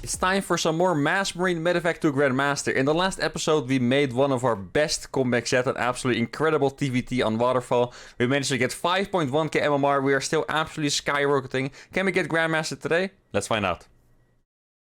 It's time for some more Mass Marine Medivac to Grandmaster. In the last episode, we made one of our best comebacks yet, an absolutely incredible TVT on Waterfall. We managed to get 5.1k MMR, we are still absolutely skyrocketing. Can we get Grandmaster today? Let's find out.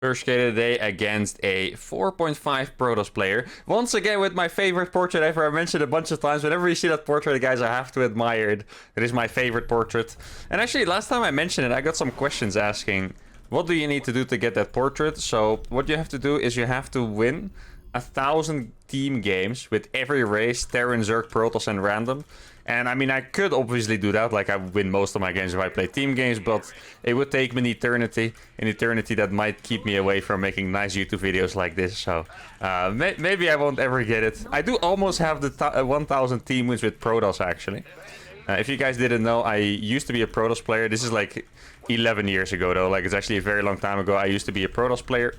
First game of the day against a 4.5 Protoss player. Once again with my favorite portrait ever. I mentioned a bunch of times. Whenever you see that portrait, guys, I have to admire it. It is my favorite portrait. And actually, last time I mentioned it, I got some questions asking, what do you need to do to get that portrait? So what you have to do is you have to win 1,000 team games with every race, Terran, Zerg, Protoss, and random. And I mean, I could obviously do that, like I win most of my games if I play team games, but it would take me an eternity that might keep me away from making nice YouTube videos like this. So maybe I won't ever get it. I do almost have the 1,000 team wins with Protoss, actually. If you guys didn't know, I used to be a Protoss player. This is like 11 years ago, though. Like, it's actually a very long time ago. I used to be a Protoss player.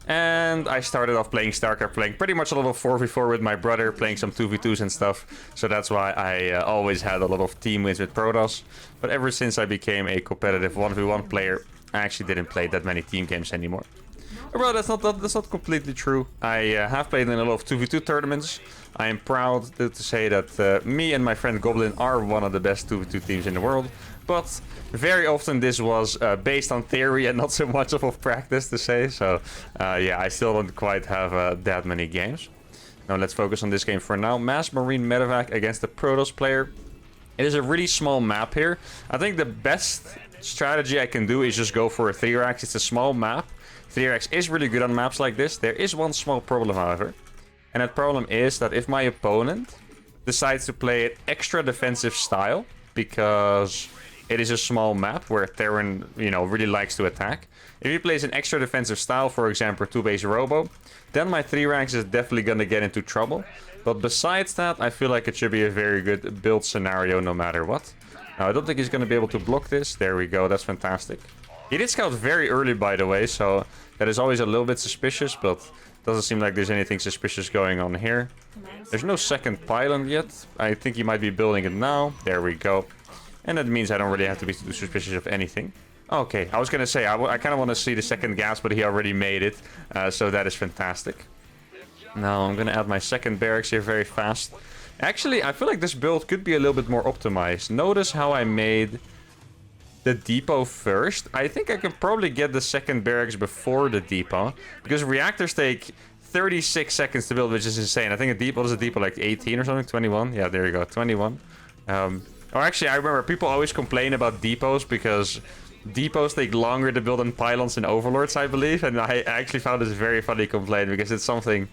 And I started off playing StarCraft, playing pretty much a lot of 4v4 with my brother, playing some 2v2s and stuff. So that's why I always had a lot of team wins with Protoss. But ever since I became a competitive 1v1 player, I actually didn't play that many team games anymore. Well, that's not completely true. I have played in a lot of 2v2 tournaments. I am proud to say that me and my friend Goblin are one of the best 2v2 teams in the world. But very often this was based on theory and not so much of practice to say. So yeah, I still don't quite have that many games. Now let's focus on this game for now. Mass Marine Medivac against the Protoss player. It is a really small map here. I think the best strategy I can do is just go for a 3-rax. It's a small map. 3-rax is really good on maps like this. There is one small problem, however. And that problem is that if my opponent decides to play it extra defensive style, because it is a small map where Terran, you know, really likes to attack. If he plays an extra defensive style, for example, 2-base Robo, then my 3-rax is definitely going to get into trouble. But besides that, I feel like it should be a very good build scenario no matter what. Now, I don't think he's going to be able to block this. There we go. That's fantastic. He did scout very early, by the way, so that is always a little bit suspicious, but doesn't seem like there's anything suspicious going on here. There's no second pylon yet. I think he might be building it now. There we go. And that means I don't really have to be too suspicious of anything. Okay, I was going to say, I kind of want to see the second gas, but he already made it. So that is fantastic. Now I'm going to add my second barracks here very fast. Actually, I feel like this build could be a little bit more optimized. Notice how I made the depot first. I think I can probably get the second barracks before the depot, because reactors take 36 seconds to build, which is insane. I think a depot is a depot like 18 or something, 21. Yeah, there you go, 21. Or actually, I remember people always complain about depots because depots take longer to build than pylons and overlords, I believe. And I actually found this a very funny complaint because it's something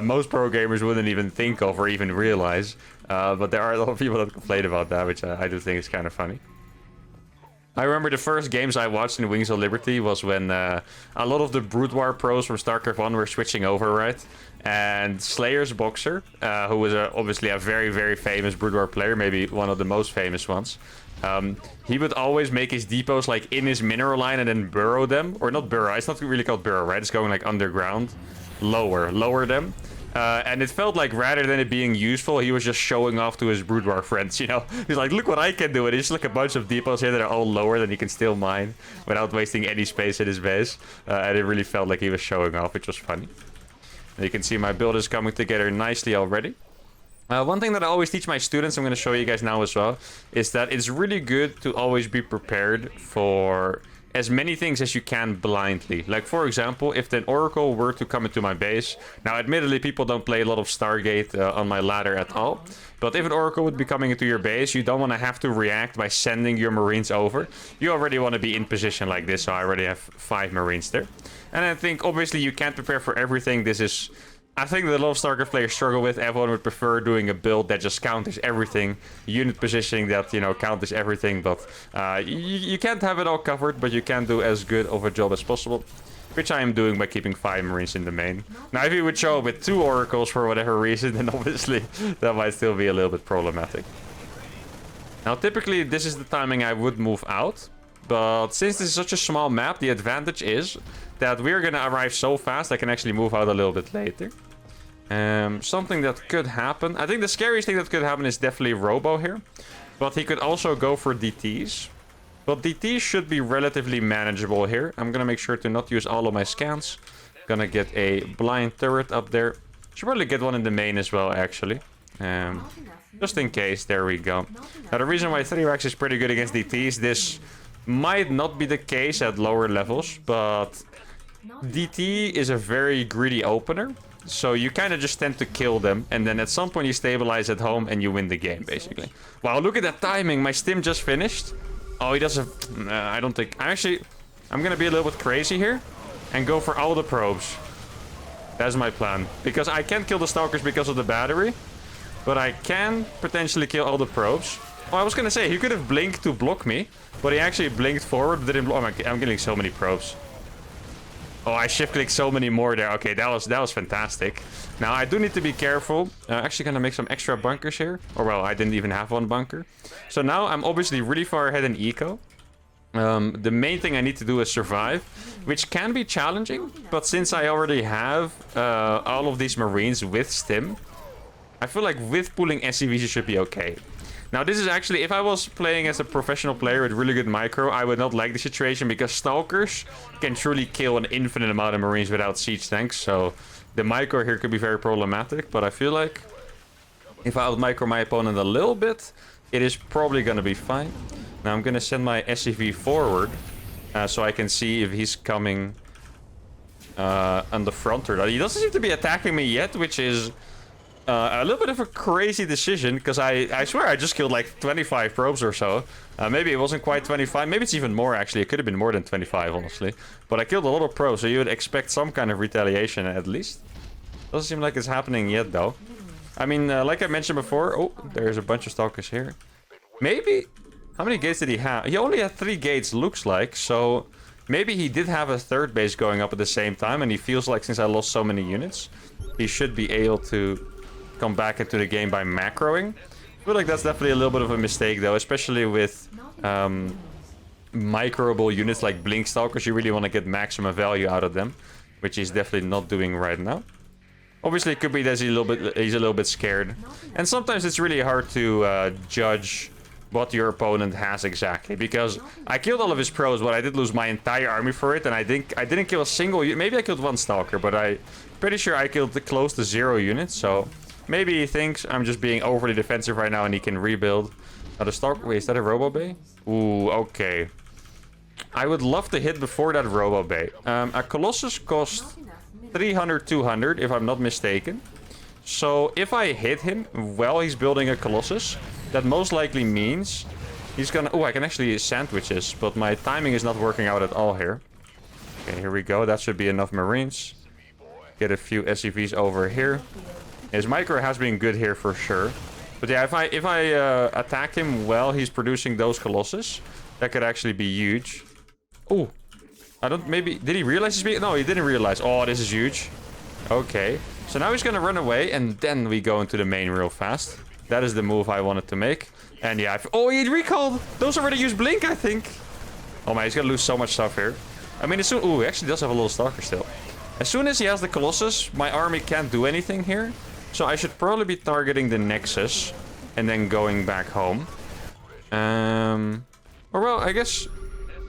most pro gamers wouldn't even think of or even realize. But there are a lot of people that complain about that, which I do think is kind of funny. I remember the first games I watched in Wings of Liberty was when a lot of the Brood War pros from StarCraft 1 were switching over, right? And Slayer's Boxer, who was obviously a very, very famous Brood War player, maybe one of the most famous ones. He would always make his depots like in his mineral line and then burrow them. Or not burrow, it's not really called burrow, right? It's going like underground. Lower them. And it felt like rather than it being useful, he was just showing off to his Brood War friends, you know? He's like, look what I can do. And there's like a bunch of depots here that are all lower than he can still mine without wasting any space in his base. And it really felt like he was showing off, which was funny. And you can see my build is coming together nicely already. One thing that I always teach my students, I'm going to show you guys now as well, is that it's really good to always be prepared for as many things as you can blindly. Like, for example, if an Oracle were to come into my base... Now, admittedly, people don't play a lot of Stargate on my ladder at all. But if an Oracle would be coming into your base, you don't want to have to react by sending your Marines over. You already want to be in position like this, so I already have 5 Marines there. And I think, obviously, you can't prepare for everything. This is... I think that a lot of StarCraft players struggle with. Everyone would prefer doing a build that just counters everything. Unit positioning that, you know, counters everything. But you can't have it all covered, but you can do as good of a job as possible. Which I am doing by keeping 5 Marines in the main. Now, if you would show up with 2 Oracles for whatever reason, then obviously that might still be a little bit problematic. Now, typically, this is the timing I would move out. But since this is such a small map, the advantage is that we're going to arrive so fast I can actually move out a little bit later. Something that could happen. I think the scariest thing that could happen is definitely Robo here. But he could also go for DTs. But DT should be relatively manageable here. I'm gonna make sure to not use all of my scans. Gonna get a blind turret up there. Should probably get one in the main as well, actually. Just in case. There we go. Now, the reason why 3-Rax is pretty good against DTs, this might not be the case at lower levels, but DT is a very greedy opener. So you kind of just tend to kill them, and then at some point you stabilize at home and you win the game, basically. Wow, look at that timing. My stim just finished. Oh, he doesn't... I don't think... I'm gonna be a little bit crazy here and go for all the probes. That's my plan. Because I can't kill the Stalkers because of the battery, but I can potentially kill all the probes. Oh, I was gonna say, he could have blinked to block me, but he actually blinked forward, but didn't block. Oh, I'm getting so many probes. Oh, I shift-clicked so many more there. Okay, that was fantastic. Now, I do need to be careful. Actually gonna make some extra bunkers here. Or, well, I didn't even have one bunker. So now I'm obviously really far ahead in eco. The main thing I need to do is survive, which can be challenging. But since I already have all of these Marines with stim, I feel like with pulling SCVs, it should be okay. Now, this is actually, if I was playing as a professional player with really good micro, I would not like the situation because Stalkers can truly kill an infinite amount of Marines without siege tanks. So the micro here could be very problematic, but I feel like if I out-micro my opponent a little bit, it is probably going to be fine. Now, I'm going to send my SCV forward so I can see if he's coming on the front or not. He doesn't seem to be attacking me yet, which is... a little bit of a crazy decision, because I swear I just killed like 25 probes or so. Maybe it wasn't quite 25. Maybe it's even more, actually. It could have been more than 25, honestly. But I killed a lot of probes, so you would expect some kind of retaliation, at least. Doesn't seem like it's happening yet, though. I mean, like I mentioned before... Oh, there's a bunch of Stalkers here. Maybe... How many gates did he have? He only had 3 gates, looks like. So maybe he did have a third base going up at the same time. And he feels like since I lost so many units, he should be able to come back into the game by macroing. I feel like that's definitely a little bit of a mistake, though, especially with microable units like Blink Stalkers. You really want to get maximum value out of them, which he's definitely not doing right now. Obviously, it could be that he's a little bit scared, and sometimes it's really hard to judge what your opponent has exactly, because I killed all of his pros, but I did lose my entire army for it, and I think I didn't kill a single. Maybe I killed 1 Stalker, but I'm pretty sure I killed close to 0 units. So maybe he thinks I'm just being overly defensive right now and he can rebuild. The Stalker... Wait, is that a Robo Bay? Ooh, okay. I would love to hit before that Robo Bay. A Colossus cost 300, 200, if I'm not mistaken. So if I hit him while he's building a Colossus, that most likely means he's gonna... Oh, I can actually sandwich this, but my timing is not working out at all here. Okay, here we go. That should be enough Marines. Get a few SCVs over here. His micro has been good here for sure. But yeah, if I attack him while he's producing those Colossus, that could actually be huge. Oh, I don't... Maybe... Did he realize he's being... No, he didn't realize. Oh, this is huge. Okay. So now he's gonna run away, and then we go into the main real fast. That is the move I wanted to make. And yeah, oh, he recalled. Those already use Blink, I think. Oh man, he's gonna lose so much stuff here. I mean, as soon... Ooh, he actually does have a little Stalker still. As soon as he has the Colossus, my army can't do anything here. So I should probably be targeting the Nexus and then going back home. Or well, I guess...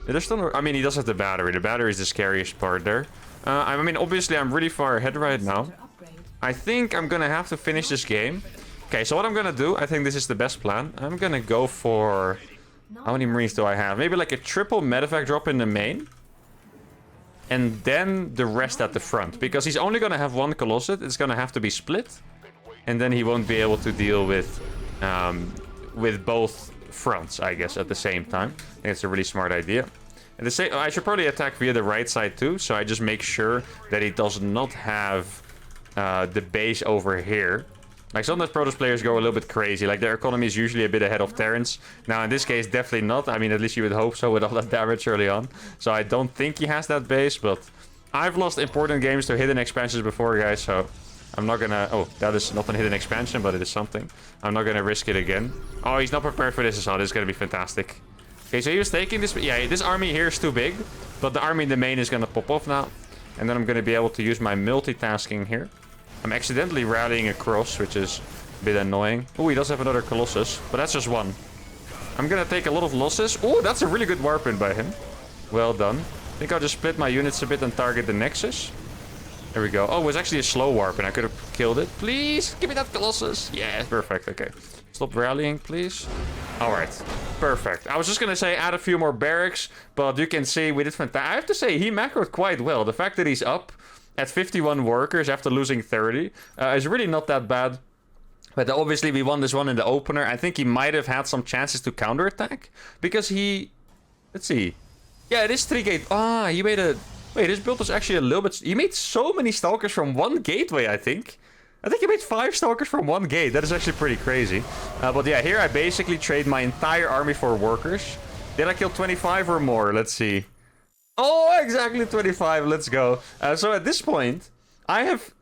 There's still no... I mean, he does have the battery. The battery is the scariest part there. I mean, obviously, I'm really far ahead right now. I think I'm gonna have to finish this game. Okay, so what I'm gonna do, I think this is the best plan. I'm gonna go for... How many Marines do I have? Maybe like a triple Medivac drop in the main. And then the rest at the front. Because he's only gonna have 1 Colossus. It's gonna have to be split. And then he won't be able to deal with both fronts, I guess, at the same time. I think it's a really smart idea. And the same, I should probably attack via the right side too. So I just make sure that he does not have the base over here. Like, sometimes Protoss players go a little bit crazy. Like, their economy is usually a bit ahead of Terrans. Now, in this case, definitely not. I mean, at least you would hope so with all that damage early on. So I don't think he has that base, but I've lost important games to hidden expansions before, guys. So I'm not gonna... Oh, that is not a hidden expansion, but it is something. I'm not gonna risk it again. Oh, he's not prepared for this as well. This is gonna be fantastic. Okay, so he was taking this... Yeah, this army here is too big. But the army in the main is gonna pop off now. And then I'm gonna be able to use my multitasking here. I'm accidentally rallying across, which is a bit annoying. Oh, he does have another Colossus, but that's just 1. I'm gonna take a lot of losses. Oh, that's a really good warp in by him. Well done. I think I'll just split my units a bit and target the Nexus. There we go. Oh, it was actually a slow warp and I could have killed it. Please, give me that Colossus. Yeah, perfect. Okay. Stop rallying, please. All right. Perfect. I was just going to say add a few more barracks, but you can see we did fantastic. I have to say, he macroed quite well. The fact that he's up at 51 workers after losing 30 is really not that bad. But obviously we won this one in the opener. I think he might have had some chances to counterattack because he... Let's see. Yeah, it is 3 gate. Ah, he made a... Wait, this build was actually a little bit... He made so many Stalkers from one gateway, I think. I think he made 5 Stalkers from one gate. That is actually pretty crazy. But yeah, here I basically trade my entire army for workers. Did I kill 25 or more? Let's see. Oh, exactly 25. Let's go. So at this point, I have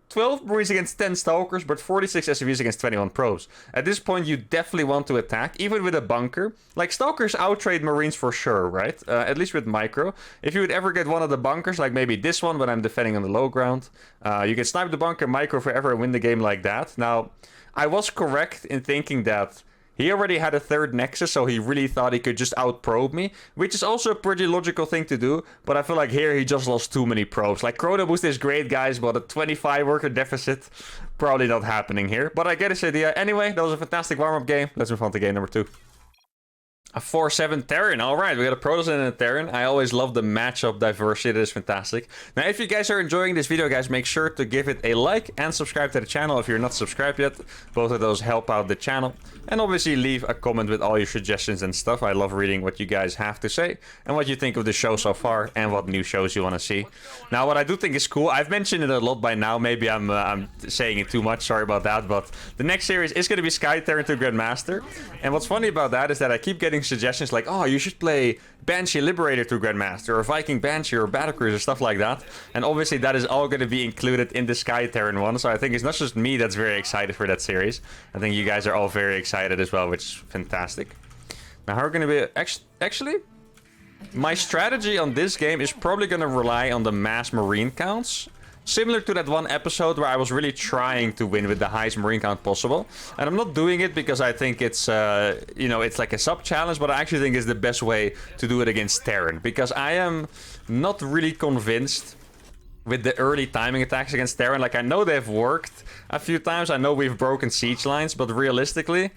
12 Marines against 10 Stalkers, but 46 SCVs against 21 Probes. At this point, you definitely want to attack, even with a bunker. Like, Stalkers outtrade Marines for sure, right? At least with Micro. If you would ever get one of the bunkers, like maybe this one when I'm defending on the low ground, you can snipe the bunker, Micro forever, and win the game like that. Now, I was correct in thinking that he already had a 3rd Nexus, so he really thought he could just out-probe me, which is also a pretty logical thing to do, but I feel like here he just lost too many probes. Like, Chrono Boost is great, guys, but a 25 worker deficit, probably not happening here. But I get his idea. Anyway, that was a fantastic warm-up game. Let's move on to game number 2. A 4-7 Terran. Alright, we got a Protoss and a Terran. I always love the matchup diversity. That is fantastic. Now, if you guys are enjoying this video, guys, make sure to give it a like and subscribe to the channel if you're not subscribed yet. Both of those help out the channel. And obviously leave a comment with all your suggestions and stuff. I love reading what you guys have to say and what you think of the show so far and what new shows you want to see. Now, what I do think is cool, I've mentioned it a lot by now. Maybe I'm saying it too much. Sorry about that. But the next series is going to be Sky Terran to Grandmaster. And what's funny about that is that I keep getting suggestions like, oh, you should play Banshee Liberator to Grandmaster or Viking Banshee or Battlecruiser, stuff like that. And obviously that is all going to be included in the Sky Terran one. So I think it's not just me that's very excited for that series. I think you guys are all very excited as well, which is fantastic. Now, how are going to be... Actually, my strategy on this game is probably going to rely on the mass Marine counts. Similar to that one episode where I was really trying to win with the highest Marine count possible. And I'm not doing it because I think it's, you know, it's like a sub-challenge, but I actually think it's the best way to do it against Terran. Because I am not really convinced with the early timing attacks against Terran. Like, I know they've worked a few times. I know we've broken siege lines, but realistically,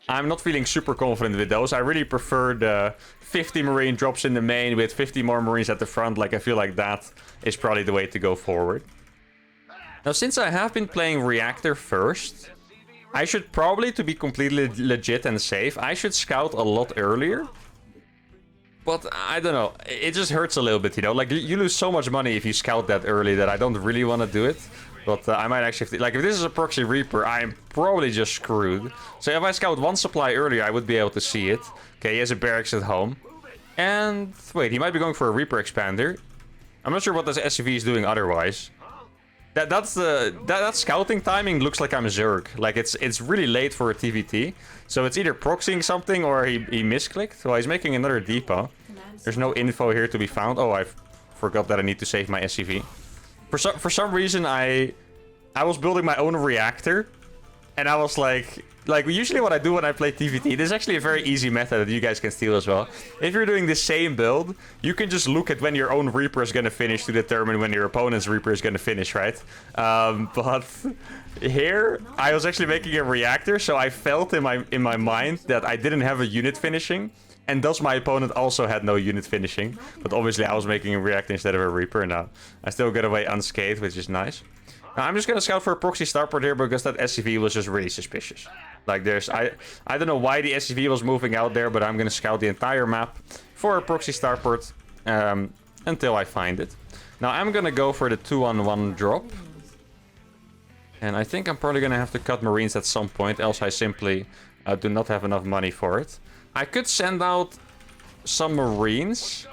I'm not feeling super confident with those. I really prefer the 50 Marine drops in the main with 50 more Marines at the front. Like, I feel like that is probably the way to go forward. Now, since I have been playing Reactor first, I should probably, to be completely legit and safe, I should scout a lot earlier. But I don't know, it just hurts a little bit, you know? Like, you lose so much money if you scout that early that I don't really want to do it. But I might actually... Like, if this is a Proxy Reaper, I'm probably just screwed. So if I scout one supply earlier, I would be able to see it. Okay, he has a barracks at home. And... Wait, he might be going for a Reaper Expander. I'm not sure what this SCV is doing otherwise. That scouting timing looks like I'm Zerg. Like, it's really late for a TVT. So it's either proxying something or he misclicked. Well, he's making another depot. There's no info here to be found. Oh, I forgot that I need to save my SCV. For some reason, I was building my own reactor. And I was like usually what I do when I play TVT, this is actually a very easy method that you guys can steal as well. If you're doing the same build, you can just look at when your own Reaper is going to finish to determine when your opponent's Reaper is going to finish, right? But here, I was actually making a reactor, so I felt in my mind that I didn't have a unit finishing. And thus my opponent also had no unit finishing. But obviously I was making a reactor instead of a Reaper. Now, I still get away unscathed, which is nice. Now, I'm just going to scout for a proxy starport here because that SCV was just really suspicious. Like, I don't know why the SCV was moving out there, but I'm going to scout the entire map for a proxy starport until I find it. Now, I'm going to go for the 2-on-1 drop. And I think I'm probably going to have to cut Marines at some point, else I simply do not have enough money for it. I could send out some Marines,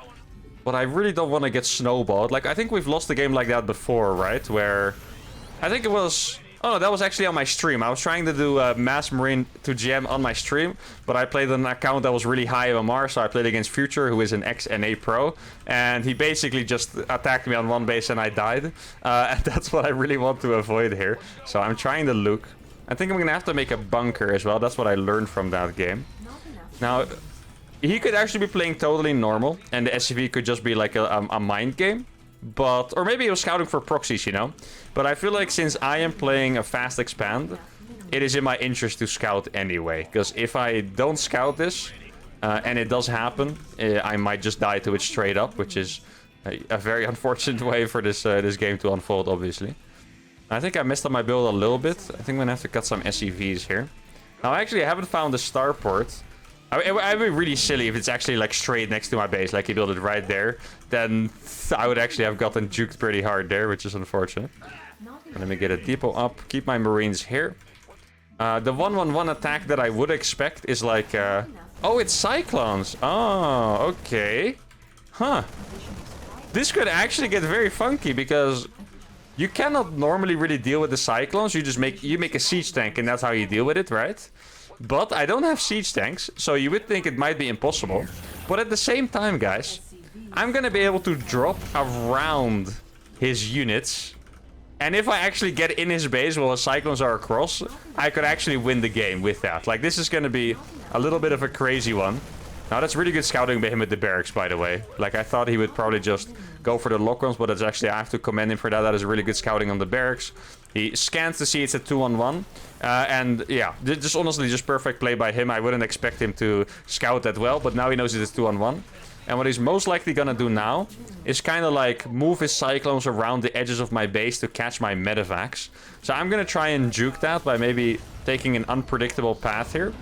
but I really don't want to get snowballed. Like, I think we've lost a game like that before, right? Where... I think it was... Oh, no, that was actually on my stream. I was trying to do Mass Marine to GM on my stream, but I played an account that was really high MMR, so I played against Future, who is an ex-NA pro, and he basically just attacked me on one base and I died. And that's what I really want to avoid here. So I'm trying to look. I think I'm going to have to make a bunker as well. That's what I learned from that game. Now, he could actually be playing totally normal, and the SCV could just be like a mind game. But, or maybe he was scouting for proxies, you know? But I feel like since I am playing a fast expand, it is in my interest to scout anyway. Because if I don't scout this, and it does happen, I might just die to it straight up, which is a very unfortunate way for this this game to unfold, obviously. I think I messed up my build a little bit. I think I'm gonna have to cut some SCVs here. Now, actually, I haven't found the starport. I'd be really silly if it's actually like straight next to my base, like he built it right there. Then I would actually have gotten juked pretty hard there, which is unfortunate. Let me get a depot up, keep my marines here. The 1-1-1 attack that I would expect is like... oh, it's cyclones. Oh, okay. Huh. This could actually get very funky because you cannot normally really deal with the cyclones. You just make a siege tank and that's how you deal with it, right? But I don't have siege tanks, so you would think it might be impossible. But at the same time, guys, I'm gonna be able to drop around his units. And if I actually get in his base while the cyclones are across, I could actually win the game with that. Like, this is gonna be a little bit of a crazy one. Now, that's really good scouting by him with the barracks, by the way. Like, I thought he would probably just go for the lock-ons, but it's actually, I have to commend him for that. That is really good scouting on the barracks. He scans to see it's a 2-on-1. And yeah, just honestly, just perfect play by him. I wouldn't expect him to scout that well, but now he knows it is 2-on-1. And what he's most likely gonna do now is kind of like move his cyclones around the edges of my base to catch my Medivacs. So I'm gonna try and juke that by maybe taking an unpredictable path here.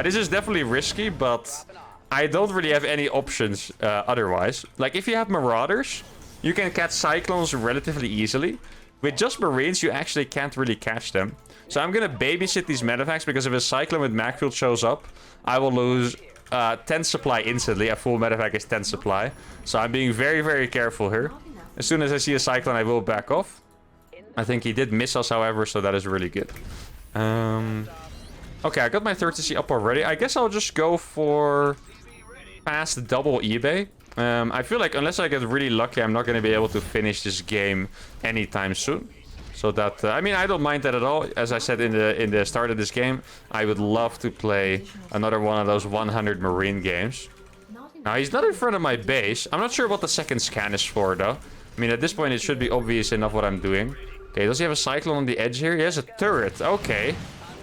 This is definitely risky, but I don't really have any options otherwise. Like, if you have Marauders, you can catch cyclones relatively easily. With just Marines, you actually can't really catch them. So I'm gonna babysit these Medivacs, because if a cyclone with Macfield shows up, I will lose 10 supply instantly. A full Medivac is 10 supply. So I'm being very, very careful here. As soon as I see a cyclone, I will back off. I think he did miss us, however, so that is really good. Okay, I got my third CC up already. I guess I'll just go for fast double eBay. I feel like unless I get really lucky, I'm not going to be able to finish this game anytime soon. So that, I mean, I don't mind that at all. As I said in the start of this game, I would love to play another one of those 100 Marine games. Now, he's not in front of my base. I'm not sure what the second scan is for, though. I mean, at this point, it should be obvious enough what I'm doing. Okay, does he have a cyclone on the edge here? He has a turret. Okay.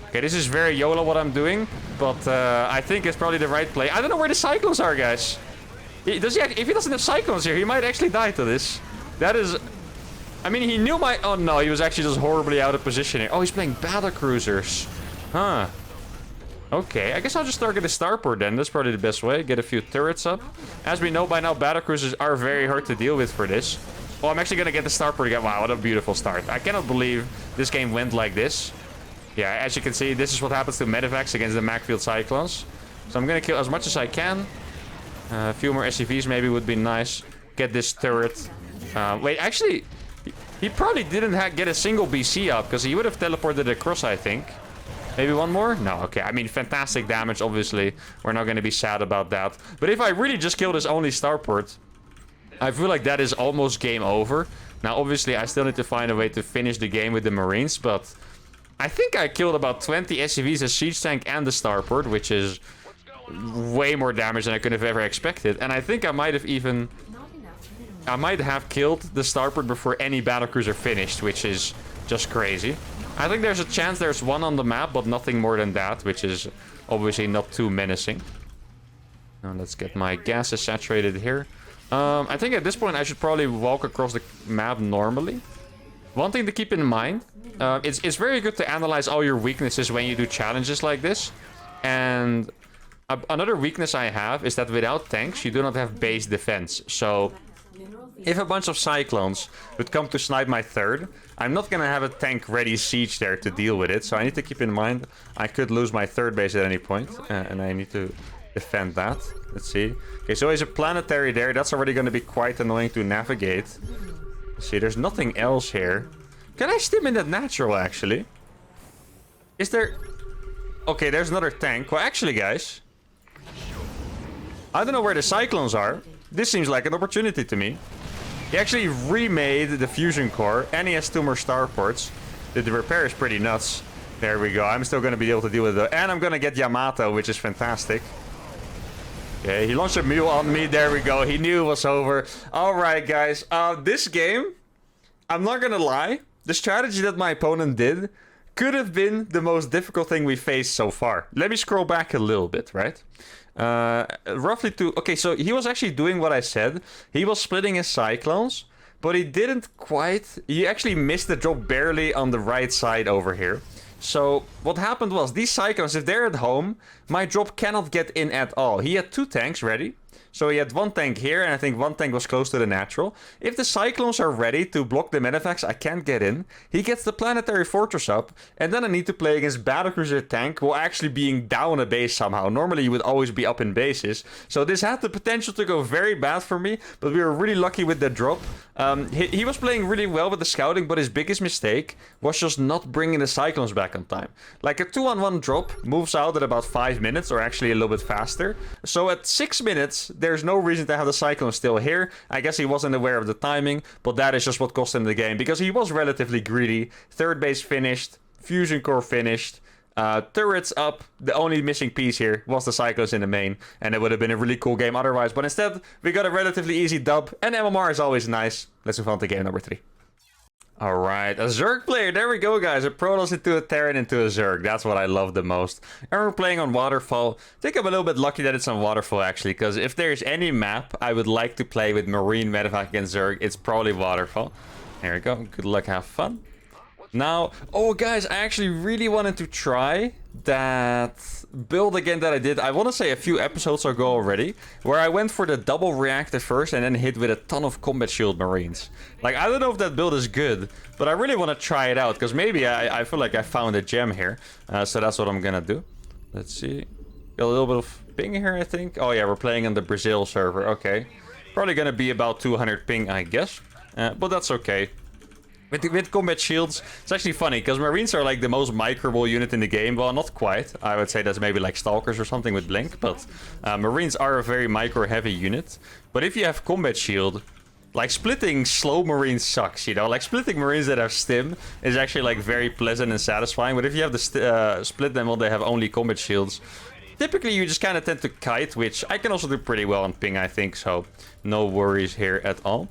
Okay, this is very YOLO what I'm doing, but I think it's probably the right play. I don't know where the cyclones are, guys. If he doesn't have cyclones here, he might actually die to this. That is... I mean, he knew my... Oh, no, he was actually just horribly out of position here. Oh, he's playing battle cruisers. Huh. Okay, I guess I'll just target the starport then. That's probably the best way. Get a few turrets up. As we know by now, battle cruisers are very hard to deal with for this. Oh, I'm actually going to get the starport again. Wow, what a beautiful start. I cannot believe this game went like this. Yeah, as you can see, this is what happens to Medivacs against the Macfield Cyclones. So I'm going to kill as much as I can. A few more SCVs maybe would be nice. Get this turret. Wait, actually, he probably didn't get a single BC up, because he would have teleported across, I think. Maybe one more? No, okay. I mean, fantastic damage, obviously. We're not going to be sad about that. But if I really just kill this only starport, I feel like that is almost game over. Now, obviously, I still need to find a way to finish the game with the Marines, but I think I killed about 20 SCVs, a siege tank, and the starport, which is way more damage than I could have ever expected. And I think I might have even... I might have killed the starport before any battlecruiser finished, which is just crazy. I think there's a chance there's one on the map, but nothing more than that, which is obviously not too menacing. Now let's get my gases saturated here. I think at this point I should probably walk across the map normally. One thing to keep in mind, it's very good to analyze all your weaknesses when you do challenges like this. And another weakness I have is that without tanks, you do not have base defense. So if a bunch of cyclones would come to snipe my third, I'm not going to have a tank-ready siege there to deal with it. So I need to keep in mind I could lose my third base at any point, and I need to defend that. Let's see. Okay, so there's a planetary there. That's already going to be quite annoying to navigate. Let's see, there's nothing else here. Can I stim in that natural, actually? Is there... Okay, there's another tank. Well, actually, guys, I don't know where the cyclones are. This seems like an opportunity to me. He actually remade the fusion core, and he has 2 more starports. The repair is pretty nuts. There we go. I'm still going to be able to deal with it. And I'm going to get Yamato, which is fantastic. Okay, he launched a mule on me. There we go. He knew it was over. All right, guys. This game, I'm not gonna lie. The strategy that my opponent did could have been the most difficult thing we faced so far. Let me scroll back a little bit, right? Roughly to... Okay, so he was actually doing what I said. He was splitting his cyclones, but he didn't quite... He actually missed the drop barely on the right side over here. So what happened was, these cyclones, if they're at home, my drop cannot get in at all. He had 2 tanks ready. So he had 1 tank here, and I think 1 tank was close to the natural. If the cyclones are ready to block the Medivacs, I can't get in. He gets the planetary fortress up, and then I need to play against battlecruiser tank while actually being down a base somehow. Normally you would always be up in bases. So this had the potential to go very bad for me, but we were really lucky with the drop. He was playing really well with the scouting, but his biggest mistake was just not bringing the cyclones back on time. Like a 2-on-1 drop moves out at about 5 minutes, or actually a little bit faster. So at 6 minutes, there's no reason to have the cyclone still here. I guess he wasn't aware of the timing, but that is just what cost him the game, because he was relatively greedy. 3rd base finished, fusion core finished, turrets up. The only missing piece here was the cyclones in the main, and it would have been a really cool game otherwise. But instead, we got a relatively easy dub, and MMR is always nice. Let's move on to game number 3. Alright, a Zerg player. There we go, guys. A Protoss into a Terran into a Zerg. That's what I love the most. And we're playing on Waterfall. I think I'm a little bit lucky that it's on Waterfall, actually, because if there's any map I would like to play with Marine Medivac against Zerg, it's probably Waterfall. There we go. Good luck, have fun. Now, oh guys, I actually really wanted to try that build again that I did, I want to say a few episodes ago already, where I went for the double reactor first and then hit with a ton of combat shield marines. Like, I don't know if that build is good, but I really want to try it out, because maybe I feel like I found a gem here. So that's what I'm gonna do. Let's see. Got a little bit of ping here, I think. Oh yeah, we're playing on the Brazil server. Okay. Probably gonna be about 200 ping, I guess. But that's okay. With combat shields, it's actually funny, because Marines are like the most microable unit in the game. Well, not quite. I would say that's maybe like Stalkers or something with Blink, but Marines are a very micro-heavy unit. But if you have combat shield, like splitting slow Marines sucks, you know? Like splitting Marines that have stim is actually like very pleasant and satisfying. But if you have the split them while they have only combat shields, typically you just kind of tend to kite, which I can also do pretty well on ping, I think. So no worries here at all.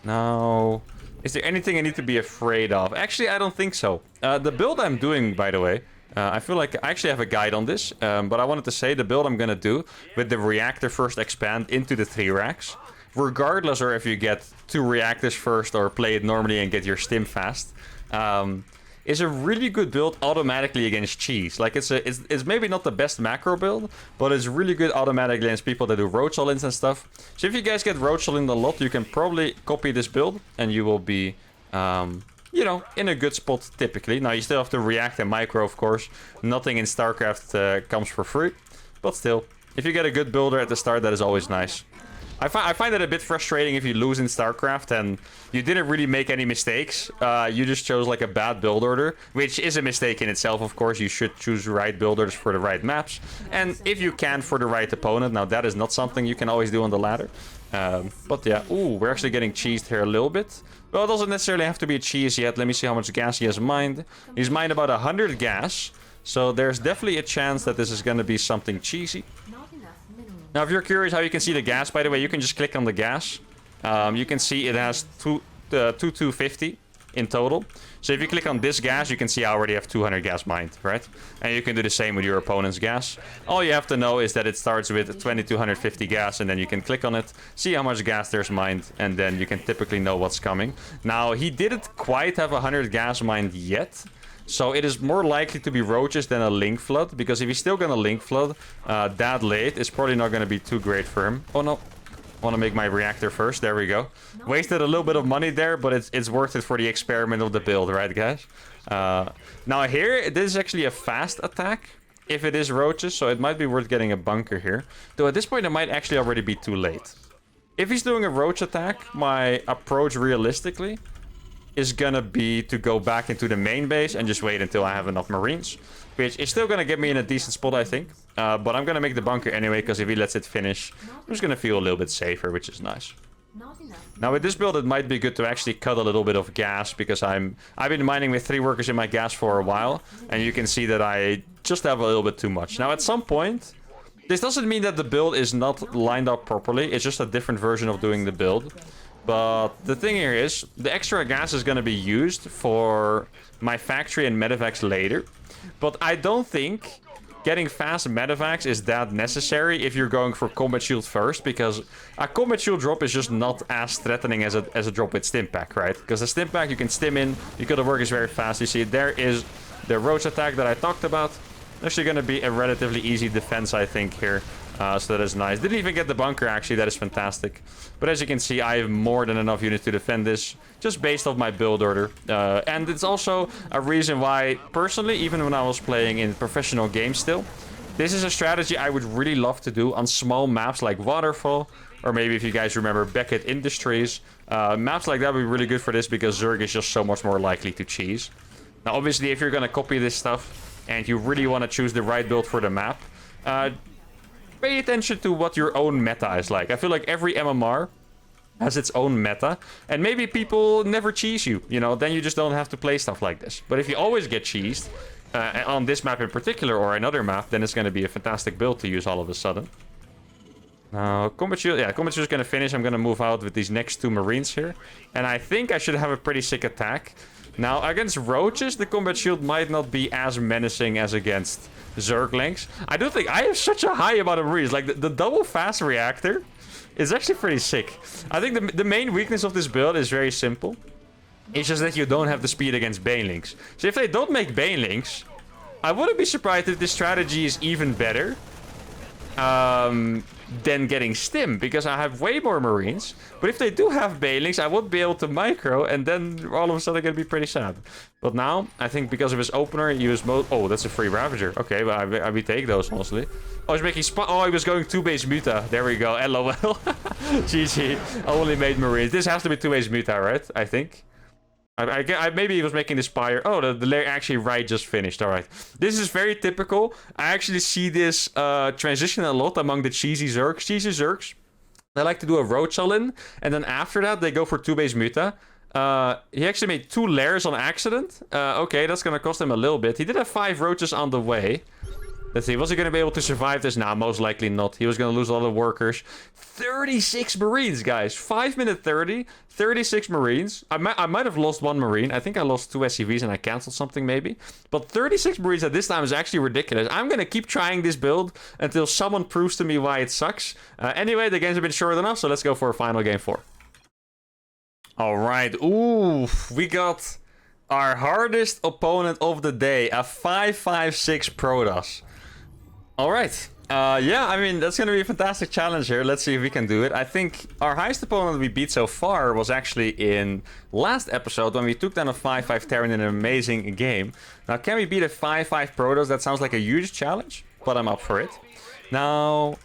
Now, is there anything I need to be afraid of? Actually, I don't think so. The build I'm doing, by the way, I feel like I actually have a guide on this. But I wanted to say the build I'm going to do with the reactor first expand into the 3 racks. Regardless or if you get 2 reactors first or play it normally and get your stim fast. Is a really good build automatically against cheese. Like it's maybe not the best macro build, but it's really good automatically against people that do roach all-ins and stuff. So if you guys get roach all-in a lot, you can probably copy this build and you will be, you know, in a good spot typically. Now you still have to react and micro, of course. Nothing in StarCraft comes for free, but still, if you get a good builder at the start, that is always nice. I find it a bit frustrating if you lose in StarCraft and you didn't really make any mistakes. You just chose like a bad build order, which is a mistake in itself, of course. You should choose right build orders for the right maps. And if you can, for the right opponent. Now, that is not something you can always do on the ladder. But yeah, ooh, we're actually getting cheesed here a little bit. Well, it doesn't necessarily have to be a cheese yet. Let me see how much gas he has mined. He's mined about 100 gas. So there's definitely a chance that this is going to be something cheesy. Now, if you're curious how you can see the gas, by the way, you can just click on the gas. You can see it has 250 in total. So if you click on this gas, you can see I already have 200 gas mined, right? And you can do the same with your opponent's gas. All you have to know is that it starts with 2250 gas, and then you can click on it, see how much gas there's mined, and then you can typically know what's coming. Now, he didn't quite have 100 gas mined yet. So it is more likely to be roaches than a link flood, because if he's still gonna link flood that late, it's probably not gonna be too great for him. Oh no, I want to make my reactor first. There we go. Wasted a little bit of money there, but it's worth it for the experiment of the build, right, guys? Now here, this is actually a fast attack if it is roaches, so it might be worth getting a bunker here. Though at this point, it might actually already be too late. If he's doing a roach attack, my approach realistically is gonna be to go back into the main base and just wait until I have enough marines, which is still gonna get me in a decent spot, I think. But I'm gonna make the bunker anyway, because if he lets it finish, I'm just gonna feel a little bit safer, which is nice. Now with this build, it might be good to actually cut a little bit of gas, because I've been mining with 3 workers in my gas for a while, and you can see that I just have a little bit too much. Now at some point, This doesn't mean that the build is not lined up properly. It's just a different version of doing the build. But the thing here is, the extra gas is going to be used for my factory and medevacs later. But I don't think getting fast medevacs is that necessary if you're going for combat shield first, because a combat shield drop is just not as threatening as a drop with stim pack, right? Because the stim pack you can stim in, the work is very fast. You see, there is the roach attack that I talked about. Actually going to be a relatively easy defense, I think, here. So that is nice. Didn't even get the bunker, actually. That is fantastic. But as you can see, I have more than enough units to defend this, just based off my build order. And it's also a reason why, personally, even when I was playing in professional games still, this is a strategy I would really love to do on small maps like Waterfall, or maybe if you guys remember Beckett Industries. Maps like that would be really good for this, because Zerg is just so much more likely to cheese. Now, obviously, if you're going to copy this stuff, and you really want to choose the right build for the map, pay attention to what your own meta is like. I feel like every MMR has its own meta, and maybe people never cheese you, you know, then you just don't have to play stuff like this. But if you always get cheesed, on this map in particular, or another map, then it's going to be a fantastic build to use all of a sudden. Combat shield, yeah, combat shield is going to finish. I'm going to move out with these next two marines here, and I think I should have a pretty sick attack. Now, against roaches, the combat shield might not be as menacing as against Zerglings. I do think I have such a high amount of marines. Like, the double fast reactor is actually pretty sick. I think the main weakness of this build is very simple. It's just that you don't have the speed against banelings. So if they don't make banelings, I wouldn't be surprised if this strategy is even better than getting stim, because I have way more marines. But if they do have banelings, I won't be able to micro, and then all of a sudden I'm gonna be pretty sad. But now, I think because of his opener, he was oh, that's a free Ravager. Okay, but I will take those, honestly. Oh, he's making oh, he was going 2-base muta. There we go. LOL. GG. Only made marines. This has to be 2-base muta, right? I think. Maybe he was making the Spire. Oh, the layer actually just finished. All right. This is very typical. I actually see this transition a lot among the cheesy Zergs. Cheesy Zergs, they like to do a roach all-in, and then after that, they go for 2-base muta. He actually made 2 layers on accident. Okay, that's going to cost him a little bit. He did have 5 roaches on the way. Let's see, was he going to be able to survive this? Nah, most likely not. He was going to lose a lot of workers. 36 Marines, guys. 5 minute 30. 36 Marines. I might have lost 1 Marine. I think I lost 2 SCVs and I canceled something maybe. But 36 Marines at this time is actually ridiculous. I'm going to keep trying this build until someone proves to me why it sucks. Anyway, the games have been short enough, so let's go for a final game 4. Alright, ooh, we got our hardest opponent of the day. A 5-5-6 Protoss. Alright, yeah, I mean, that's going to be a fantastic challenge here. Let's see if we can do it. I think our highest opponent we beat so far was actually in last episode when we took down a 5-5 Terran in an amazing game. Now, can we beat a 5-5 Protoss? That sounds like a huge challenge, but I'm up for it. Now,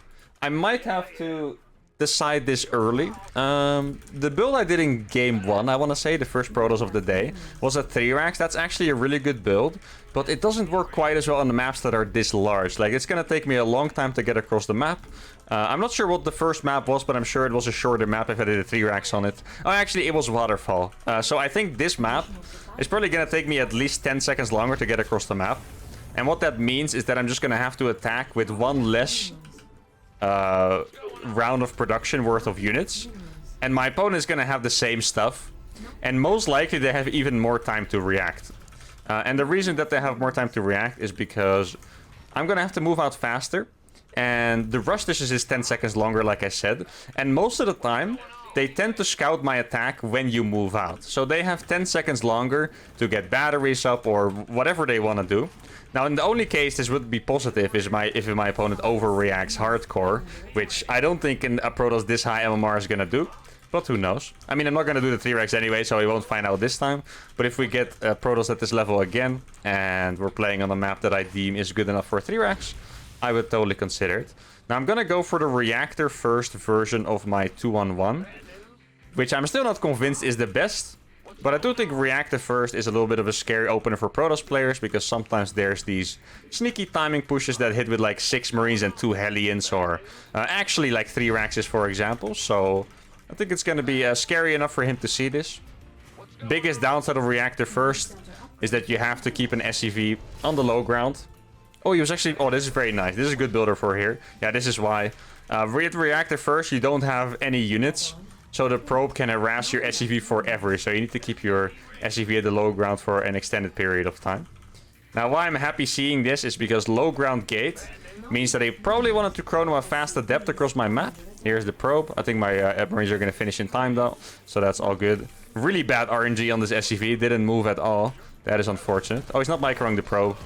I might have to decide this early. The build I did in game 1, I want to say, the first Protoss of the day, was a 3-rax. That's actually a really good build, but it doesn't work quite as well on the maps that are this large. Like, it's gonna take me a long time to get across the map. I'm not sure what the first map was, but I'm sure it was a shorter map if I did a 3-rax on it. Oh, actually, it was Waterfall. So I think this map is probably gonna take me at least 10 seconds longer to get across the map. And what that means is that I'm just gonna have to attack with 1 less round of production worth of units, and my opponent is gonna have the same stuff, and most likely they have even more time to react. And the reason that they have more time to react is because I'm gonna have to move out faster, and the rush distance is 10 seconds longer, like I said, and most of the time they tend to scout my attack when you move out, so they have 10 seconds longer to get batteries up or whatever they want to do. Now, in the only case this would be positive is if my opponent overreacts hardcore, which I don't think in a Protoss this high MMR is gonna do, but who knows. I mean, I'm not gonna do the 3-rax anyway, so we won't find out this time. But if we get Protoss at this level again, and we're playing on a map that I deem is good enough for a 3-rax, I would totally consider it. Now, I'm gonna go for the reactor first version of my 2-on-1, which I'm still not convinced is the best. But I do think reactor first is a little bit of a scary opener for Protoss players, because sometimes there's these sneaky timing pushes that hit with like 6 Marines and 2 Hellions, or actually like 3 Raxes, for example. So I think it's going to be scary enough for him to see this. Biggest downside of reactor first is that you have to keep an SCV on the low ground. Oh, he was actually... Oh, this is very nice. This is a good builder for here. Yeah, this is why. With reactor first, you don't have any units. So the probe can harass your SCV forever. So you need to keep your SCV at the low ground for an extended period of time. Now, why I'm happy seeing this is because low ground gate means that they probably wanted to chrono a fast adept across my map. Here's the probe. I think my Marines are going to finish in time, though. So that's all good. Really bad RNG on this SCV. Didn't move at all. That is unfortunate. Oh, he's not microing the probe.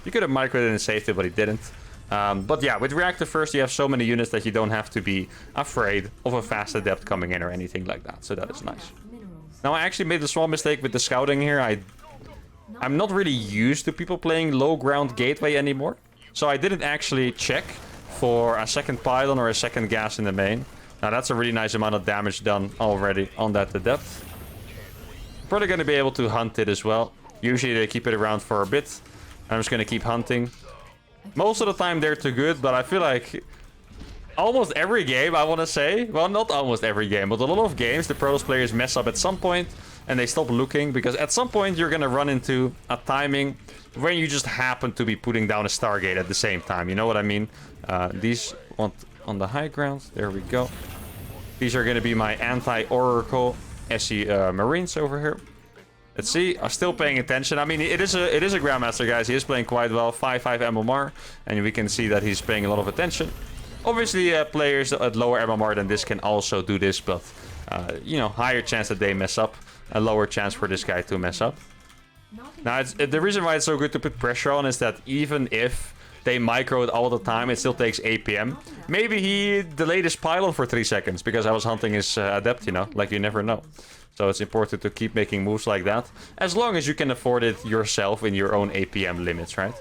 You could have microed it and saved it, but he didn't. But yeah, with reactor first, you have so many units that you don't have to be afraid of a fast adept coming in or anything like that. So that is nice. Now, I actually made a small mistake with the scouting here. I'm not really used to people playing low ground gateway anymore. So I didn't actually check for a second pylon or a second gas in the main. Now, that's a really nice amount of damage done already on that adept. Probably going to be able to hunt it as well. Usually they keep it around for a bit. I'm just going to keep hunting. Most of the time they're too good, but I feel like almost every game, I want to say, well, not almost every game, but a lot of games, the Protoss players mess up at some point and they stop looking, because at some point you're going to run into a timing when you just happen to be putting down a Stargate at the same time. You know what I mean? These on the high ground. There we go. These are going to be my anti-Oracle SC Marines over here. Let's see. I'm still paying attention. I mean, it is a Grandmaster, guys. He is playing quite well. 5-5 MMR. And we can see that he's paying a lot of attention. Obviously, players at lower MMR than this can also do this. But, you know, higher chance that they mess up. A lower chance for this guy to mess up. Now, the reason why it's so good to put pressure on is that even if they micro it all the time, it still takes APM. Maybe he delayed his pylon for 3 seconds because I was hunting his adept, you know. Like, you never know. So it's important to keep making moves like that. As long as you can afford it yourself in your own APM limits, right?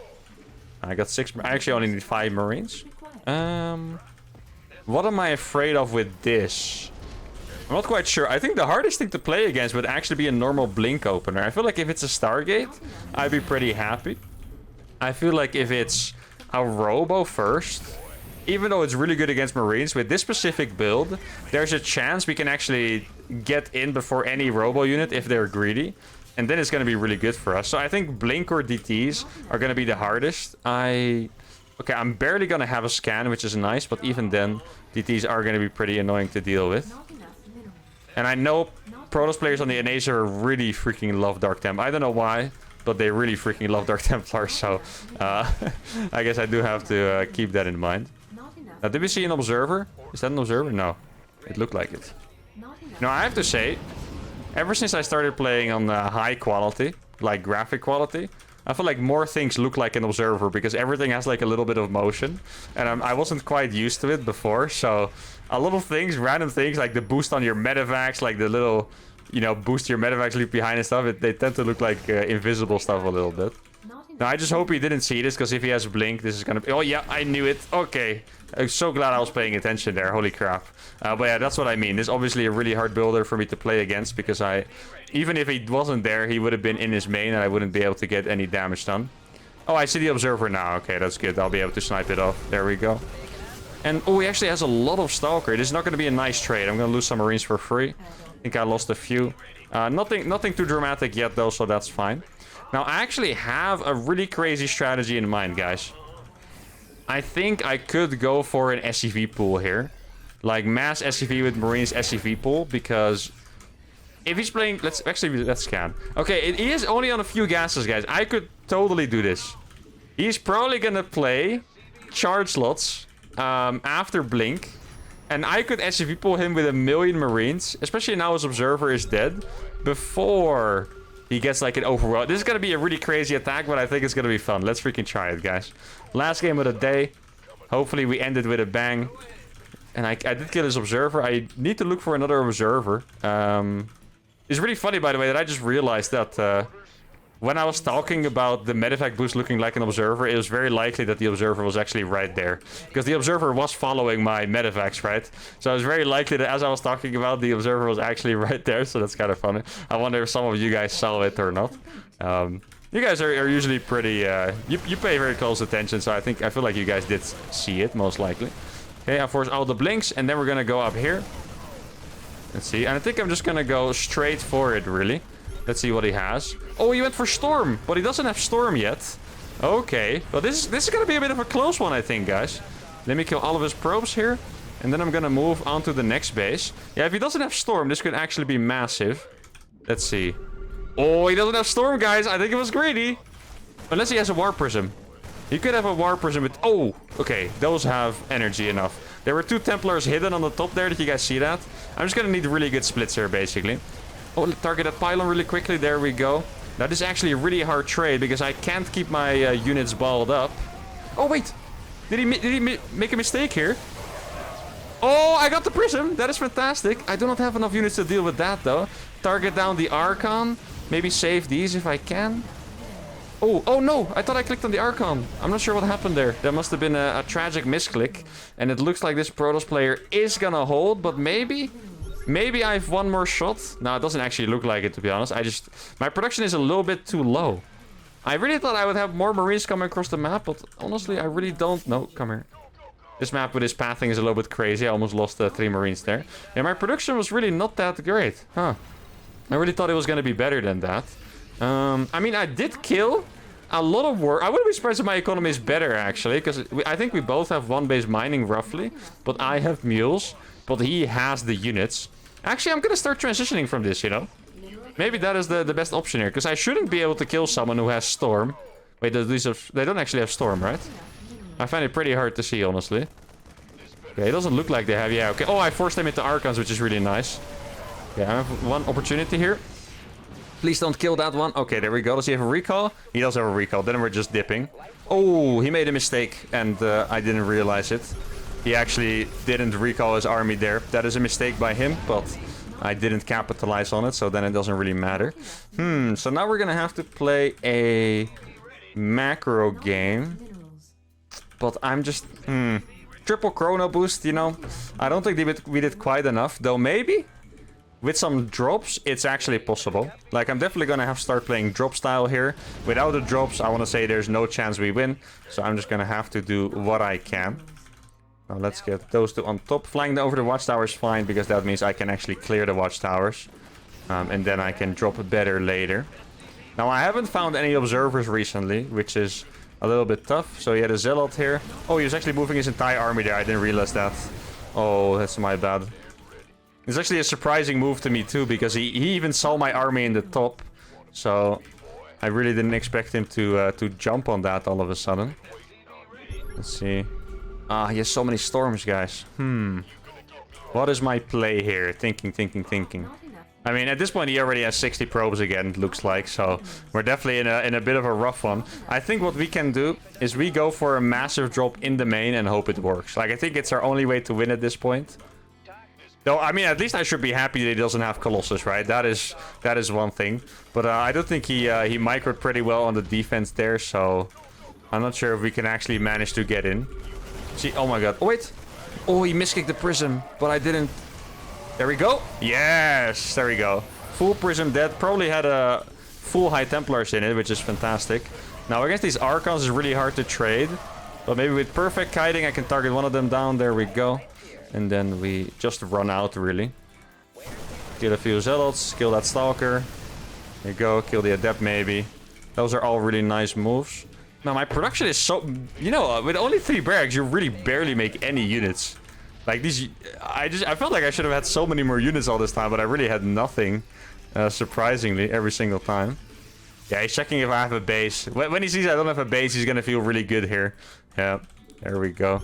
I got 6... I actually only need 5 Marines. What am I afraid of with this? I'm not quite sure. I think the hardest thing to play against would actually be a normal blink opener. I feel like if it's a Stargate, I'd be pretty happy. I feel like if it's a Robo first, even though it's really good against Marines, with this specific build, there's a chance we can actually get in before any Robo unit if they're greedy. And then it's going to be really good for us. So I think Blink or DTs are going to be the hardest. Okay, I'm barely going to have a scan, which is nice. But even then, DTs are going to be pretty annoying to deal with. And I know Protoss players on the NAs really freaking love Dark Temp. I don't know why, but they really freaking love Dark Templars. So I guess I do have to keep that in mind. Now, did we see an observer? Is that an observer? No. It looked like it. No, I have to say, ever since I started playing on high quality, like graphic quality, I feel like more things look like an observer because everything has like a little bit of motion. And I wasn't quite used to it before. So a lot of things, random things, like the boost on your Medivacs, like the little, you know, boost your Medivacs leave behind and stuff, they tend to look like invisible stuff a little bit. Now, I just hope he didn't see this, because if he has Blink, this is gonna be... Oh, yeah, I knew it. Okay. I'm so glad I was paying attention there. Holy crap. But yeah, that's what I mean. This is obviously a really hard builder for me to play against, because even if he wasn't there, he would have been in his main, and I wouldn't be able to get any damage done. Oh, I see the Observer now. Okay, that's good. I'll be able to snipe it off. There we go. And, oh, he actually has a lot of Stalker. This is not going to be a nice trade. I'm going to lose some Marines for free. I think I lost a few. Nothing too dramatic yet, though, so that's fine. Now, I actually have a really crazy strategy in mind, guys. I think I could go for an SCV pool here. Like, mass SCV with Marines SCV pool, because if he's playing... Let's scan. Okay, he is only on a few gases, guys. I could totally do this. He's probably gonna play charge slots after Blink. And I could SCV pool him with 1,000,000 Marines, especially now his Observer is dead, before he gets like an overwhelm. This is going to be a really crazy attack, but I think it's going to be fun. Let's freaking try it, guys. Last game of the day. Hopefully we end it with a bang. And I did kill his Observer. I need to look for another Observer. It's really funny, by the way, that I just realized that when I was talking about the Medivac boost looking like an Observer, it was very likely that the Observer was actually right there. Because the Observer was following my Medivacs, right? So it was very likely that as I was talking about, the Observer was actually right there. So that's kind of funny. I wonder if some of you guys saw it or not. You guys are usually pretty... You pay very close attention, so I feel like you guys did see it, most likely. Okay, I force all the blinks, and then we're going to go up here. Let's see. And I think I'm just going to go straight for it, really. Let's see what he has. Oh, he went for Storm, but he doesn't have Storm yet. Okay. Well, this is gonna be a bit of a close one, I think, guys. Let me kill all of his probes here. And then I'm gonna move on to the next base. Yeah, if he doesn't have Storm, this could actually be massive. Let's see. Oh, he doesn't have Storm, guys. I think it was greedy. Unless he has a War Prism. He could have a War Prism with... Oh, okay. Those have energy enough. There were 2 Templars hidden on the top there. Did you guys see that? I'm just gonna need really good splits here, basically. Oh, let's target that pylon really quickly. There we go. That is actually a really hard trade because I can't keep my units balled up. Oh, wait. Did he make a mistake here? Oh, I got the Prism. That is fantastic. I do not have enough units to deal with that, though. Target down the Archon. Maybe save these if I can. Oh no. I thought I clicked on the Archon. I'm not sure what happened there. There must have been a tragic misclick. And it looks like this Protoss player is gonna hold, but maybe I have one more shot. No, it doesn't actually look like it, to be honest. My production is a little bit too low. I really thought I would have more Marines coming across the map, but honestly, I really don't. No, come here. This map with his pathing is a little bit crazy. I almost lost 3 Marines there. Yeah, my production was really not that great. Huh. I really thought it was going to be better than that. I mean, I did kill a lot of work. I wouldn't be surprised if my economy is better, actually. Because I think we both have 1 base mining, roughly. But I have mules. But he has the units. Actually, I'm going to start transitioning from this, you know. Maybe that is the best option here. Because I shouldn't be able to kill someone who has Storm. Wait, they don't actually have Storm, right? I find it pretty hard to see, honestly. Okay, it doesn't look like they have. Yeah, okay. Oh, I forced them into Archons, which is really nice. Okay, I have one opportunity here. Please don't kill that one. Okay, there we go. Does he have a recall? He does have a recall. Then we're just dipping. Oh, he made a mistake, and I didn't realize it. He actually didn't recall his army there. That is a mistake by him, but I didn't capitalize on it, so then it doesn't really matter. So now we're gonna have to play a macro game. But I'm just... Triple chrono boost, you know. I don't think we did quite enough. Though maybe with some drops, it's actually possible. Like, I'm definitely going to start playing drop style here. Without the drops, I want to say there's no chance we win. So I'm just going to have to do what I can. Now let's get those 2 on top. Flying over the watchtower is fine, because that means I can actually clear the watchtowers. And then I can drop better later. Now, I haven't found any observers recently, which is a little bit tough. So he had a zealot here. Oh, he was actually moving his entire army there. I didn't realize that. Oh, that's my bad. It's actually a surprising move to me too, because he even saw my army in the top. So I really didn't expect him to jump on that all of a sudden. Let's see. He has so many storms, guys. What is my play here? Thinking. I mean, at this point, he already has 60 probes again, looks like. So we're definitely in a bit of a rough one. I think what we can do is we go for a massive drop in the main and hope it works. Like, I think it's our only way to win at this point. Though, I mean, at least I should be happy that he doesn't have Colossus, right? That is one thing. But I don't think he microed pretty well on the defense there. So I'm not sure if we can actually manage to get in. See, oh my god. Oh, wait. Oh, he miskicked the prism, but I didn't. There we go. Yes, there we go. Full prism dead. Probably had a full high Templars in it, which is fantastic. Now, against these Archons, it's really hard to trade. But maybe with perfect kiting, I can target one of them down. There we go. And then we just run out, really. Kill a few Zealots. Kill that Stalker. There you go. Kill the Adept, maybe. Those are all really nice moves. Now, my production is so... You know, with only 3 barracks, you really barely make any units. Like, these... I felt like I should have had so many more units all this time, but I really had nothing. Surprisingly, every single time. Yeah, he's checking if I have a base. When he sees I don't have a base, he's gonna feel really good here. Yeah, there we go.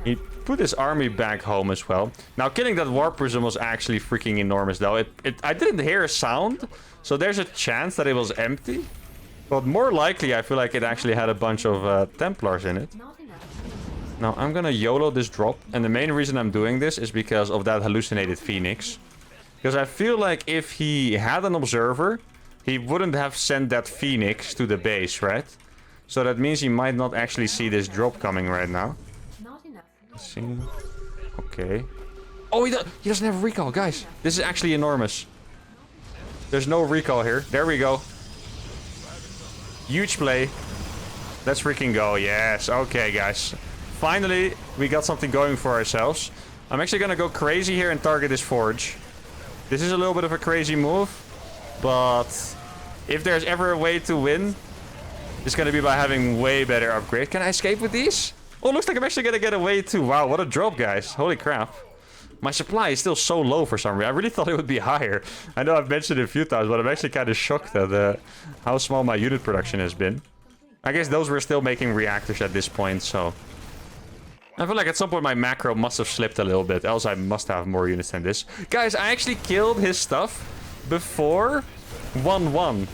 He put his army back home as well. Now, killing that War Prism was actually freaking enormous, though. I didn't hear a sound, so there's a chance that it was empty. But more likely, I feel like it actually had a bunch of Templars in it. Now, I'm gonna YOLO this drop. And the main reason I'm doing this is because of that hallucinated Phoenix. Because I feel like if he had an observer, he wouldn't have sent that Phoenix to the base, right? So that means he might not actually see this drop coming right now. Let's see. Okay. Oh, he doesn't have a recall, guys. This is actually enormous. There's no recall here. There we go. Huge play. Let's freaking go. Yes. Okay, guys. Finally, we got something going for ourselves. I'm actually gonna go crazy here and target this forge. This is a little bit of a crazy move. But if there's ever a way to win, is going to be by having way better upgrade. Can I escape with these? Oh, looks like I'm actually going to get away too. Wow, what a drop, guys. Holy crap. My supply is still so low for some reason. I really thought it would be higher. I know I've mentioned it a few times, but I'm actually kind of shocked at how small my unit production has been. I guess those were still making reactors at this point, so... I feel like at some point my macro must have slipped a little bit, else I must have more units than this. Guys, I actually killed his stuff before 1-1.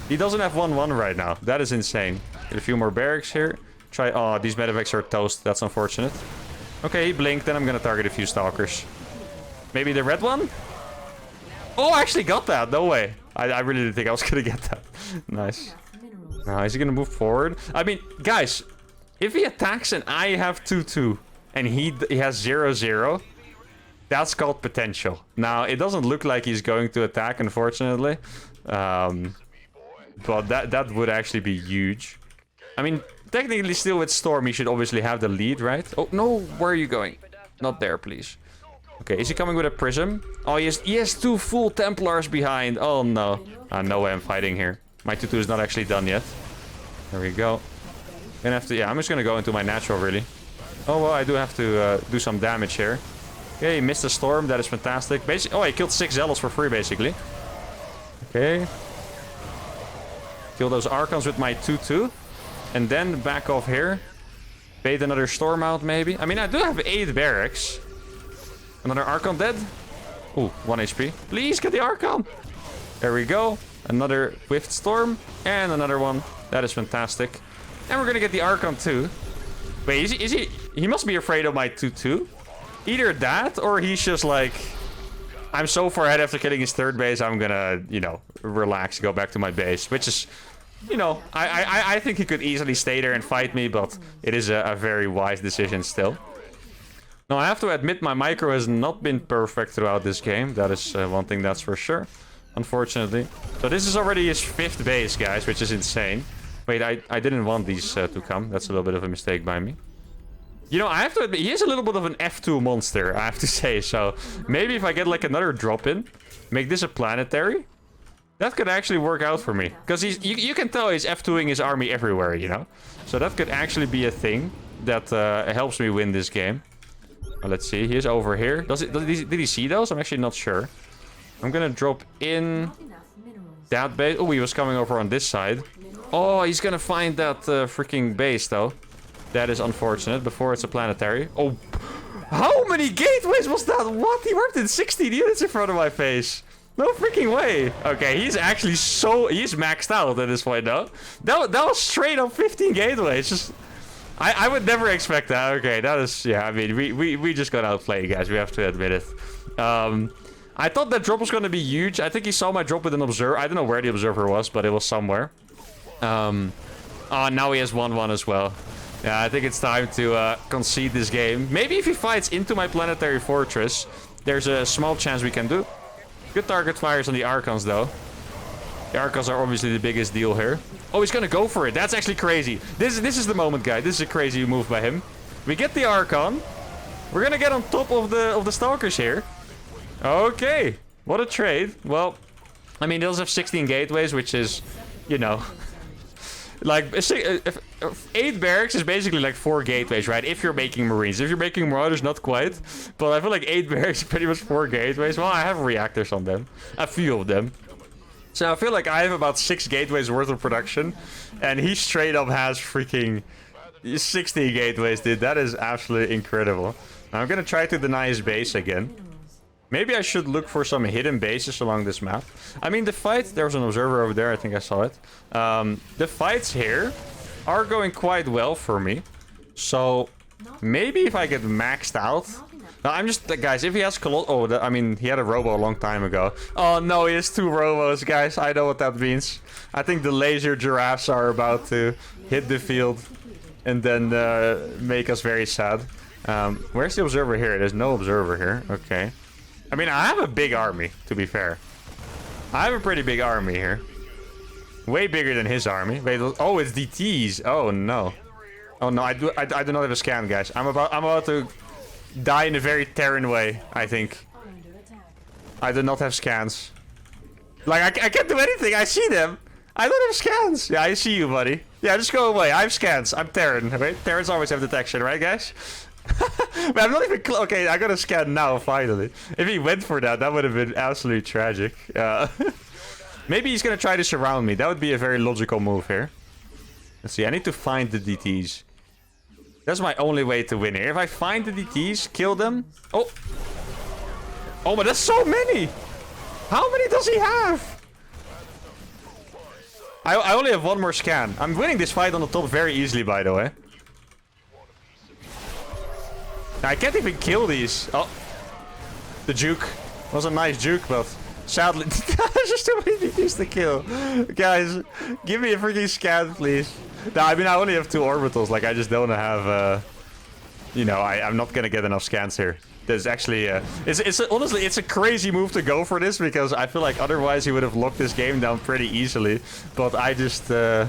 He doesn't have 1-1 right now. That is insane. Get a few more barracks here. Try... Oh, these medevacs are toast. That's unfortunate. Okay, he blinked. Then I'm gonna target a few stalkers. Maybe the red one? Oh, I actually got that. No way. I really didn't think I was gonna get that. Nice. Now, is he gonna move forward? I mean, guys... If he attacks and I have 2-2 and he has 0-0, that's called potential. Now, it doesn't look like he's going to attack, unfortunately. But that would actually be huge. I mean, technically still with Storm, he should obviously have the lead, right? Oh, no, where are you going? Not there, please. Okay, is he coming with a Prism? Oh, he has 2 full Templars behind. Oh, no. No way I'm fighting here. My 2-2 is not actually done yet. There we go. Gonna have to, yeah, I'm just gonna go into my natural, really. Oh, well, I do have to do some damage here. Okay, he missed a storm. That is fantastic. Basically, oh, he killed 6 Zealots for free, basically. Okay. Kill those Archons with my 2-2. And then back off here. Bait another storm out, maybe. I mean, I do have 8 barracks. Another Archon dead. Ooh, 1 HP. Please get the Archon. There we go. Another Swift Storm. And another one. That is fantastic. And we're gonna get the Archon too. Wait, is he... He must be afraid of my 2-2. Either that, or he's just like... I'm so far ahead after killing his 3rd base, I'm gonna, you know, relax, go back to my base. Which is, you know, I think he could easily stay there and fight me, but it is a very wise decision still. Now, I have to admit, my micro has not been perfect throughout this game. That is one thing that's for sure, unfortunately. So this is already his 5th base, guys, which is insane. Wait, I didn't want these to come. That's a little bit of a mistake by me. You know, I have to admit, he is a little bit of an F2 monster, I have to say. So, maybe if I get, like, another drop in, make this a planetary, that could actually work out for me. Because you can tell he's F2ing his army everywhere, you know? So that could actually be a thing that helps me win this game. Well, let's see. He is over here. Did he see those? I'm actually not sure. I'm gonna drop in that base. Oh, he was coming over on this side. Oh, he's gonna find that freaking base, though. That is unfortunate. Before it's a planetary. Oh, how many gateways was that? What? He worked in 16 units in front of my face. No freaking way. Okay, he's actually so... He's maxed out at this point, though. That was straight up 15 gateways. Just... I would never expect that. Okay, that is... Yeah, I mean, we just got outplayed, guys. We have to admit it. I thought that drop was going to be huge. I think he saw my drop with an observer. I don't know where the observer was, but it was somewhere. Oh, now he has 1-1 as well. Yeah, I think it's time to concede this game. Maybe if he fights into my planetary fortress, there's a small chance we can do. Good target fires on the Archons, though. The Archons are obviously the biggest deal here. Oh, he's gonna go for it. That's actually crazy. This is the moment, guys. This is a crazy move by him. We get the Archon. We're gonna get on top of the Stalkers here. Okay. What a trade. Well, I mean, they also have 16 gateways, which is, you know... Like, 8 barracks is basically like 4 gateways, right? If you're making Marines. If you're making Marauders, not quite. But I feel like 8 barracks is pretty much 4 gateways. Well, I have reactors on them. A few of them. So I feel like I have about 6 gateways worth of production. And he straight up has freaking 16 gateways, dude. That is absolutely incredible. Now I'm gonna try to deny his base again. Maybe I should look for some hidden bases along this map. I mean, the fight... There was an observer over there. I think I saw it. The fights here are going quite well for me. So, maybe if I get maxed out... Now, I'm just... Guys, if he has... I mean, he had a robo a long time ago. Oh, no, he has 2 robos, guys. I know what that means. I think the laser giraffes are about to hit the field. And then make us very sad. Where's the observer here? There's no observer here. Okay. I mean, I have a big army, to be fair. I have a pretty big army here. Way bigger than his army. Wait, oh, it's DTs. Oh, no. Oh, no, I do not have a scan, guys. I'm about to die in a very Terran way, I think. I do not have scans. Like, I can't do anything. I see them. I don't have scans. Yeah, I see you, buddy. Yeah, just go away. I have scans. I'm Terran. Right? Terrans always have detection, right, guys? But I'm not even okay, I got a scan now, finally. If he went for that, that would have been absolutely tragic. Maybe he's gonna try to surround me. That would be a very logical move here. Let's see, I need to find the DTs. That's my only way to win here. If I find the DTs, kill them. Oh! Oh, but that's so many! How many does he have? I only have one more scan. I'm winning this fight on the top very easily, by the way. I can't even kill these. Oh. The juke. Was a nice juke, but sadly... there's just too many DTs to kill. Guys, give me a freaking scan, please. No, I mean, I only have 2 orbitals. Like, I just don't have... you know, I'm not gonna get enough scans here. There's actually... honestly, it's a crazy move to go for this, because I feel like otherwise he would have locked this game down pretty easily. But I just... yeah,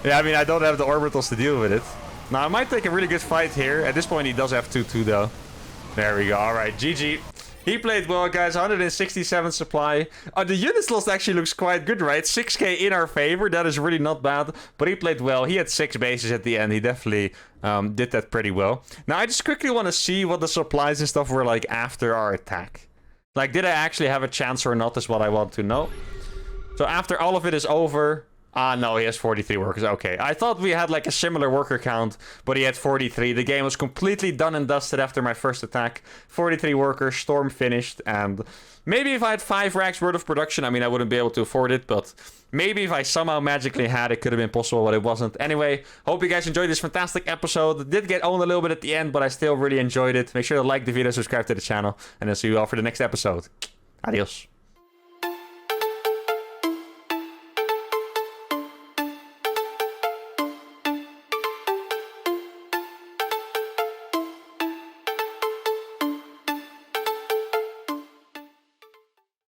I mean, I don't have the orbitals to deal with it. Now, I might take a really good fight here. At this point, he does have 2-2, though. There we go. All right, GG. He played well, guys. 167 supply. The units lost actually looks quite good, right? 6k in our favor. That is really not bad. But he played well. He had 6 bases at the end. He definitely did that pretty well. Now, I just quickly want to see what the supplies and stuff were like after our attack. Like, did I actually have a chance or not is what I want to know. So after all of it is over... Ah, no, he has 43 workers. Okay, I thought we had like a similar worker count, but he had 43. The game was completely done and dusted after my first attack. 43 workers, storm finished, and maybe if I had 5 racks worth of production, I mean, I wouldn't be able to afford it, but maybe if I somehow magically had, it could have been possible, but it wasn't. Anyway, hope you guys enjoyed this fantastic episode. It did get owned a little bit at the end, but I still really enjoyed it. Make sure to like the video, subscribe to the channel, and I'll see you all for the next episode. Adios.